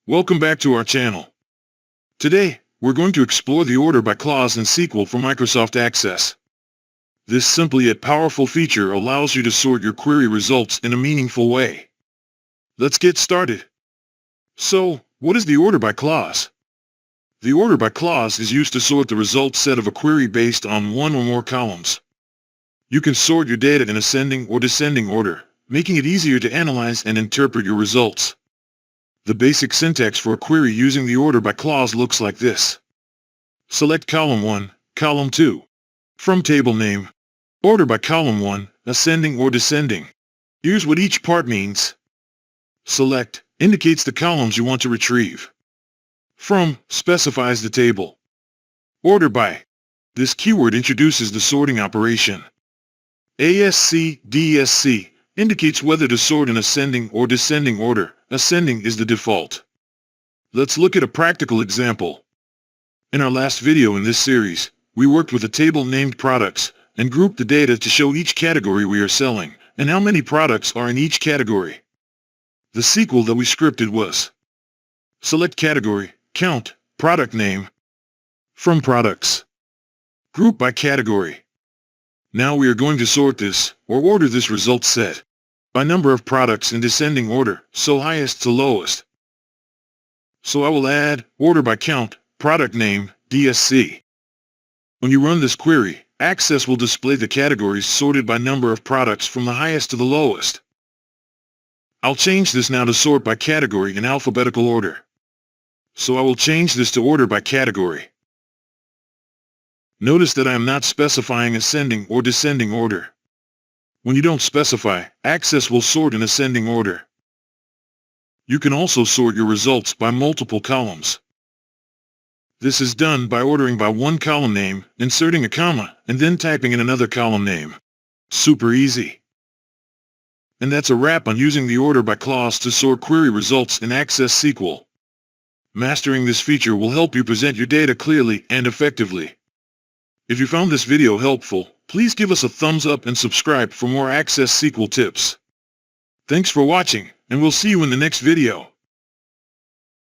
Welcome back to our channel. Today, we're going to explore the order by clause in SQL for Microsoft Access. This simple yet powerful feature allows you to sort your query results in a meaningful way. Let's get started. So, what is the order by clause? The order by clause is used to sort the result set of a query based on one or more columns. You can sort your data in ascending or descending order, making it easier to analyze and interpret your results. The basic syntax for a query using the order by clause looks like this. Select column 1, column 2. From table name. Order by column 1, ascending or descending. Here's what each part means. Select indicates the columns you want to retrieve. From specifies the table. Order by. This keyword introduces the sorting operation. ASC/DSC indicates whether to sort in ascending or descending order. Ascending is the default. Let's look at a practical example. In our last video in this series, we worked with a table named products and grouped the data to show each category we are selling and how many products are in each category. The SQL that we scripted was select category, count, product name, from products, group by category. Now we are going to sort this or order this result set by number of products in descending order, so highest to lowest. So I will add order by count, product name, DSC. When you run this query, Access will display the categories sorted by number of products from the highest to the lowest. I'll change this now to sort by category in alphabetical order. So I will change this to order by category. Notice that I am not specifying ascending or descending order. When you don't specify, Access will sort in ascending order. You can also sort your results by multiple columns. This is done by ordering by one column name, inserting a comma, and then typing in another column name. Super easy. And that's a wrap on using the order by clause to sort query results in Access SQL. Mastering this feature will help you present your data clearly and effectively. If you found this video helpful, please give us a thumbs up and subscribe for more Access SQL tips. Thanks for watching, and we'll see you in the next video.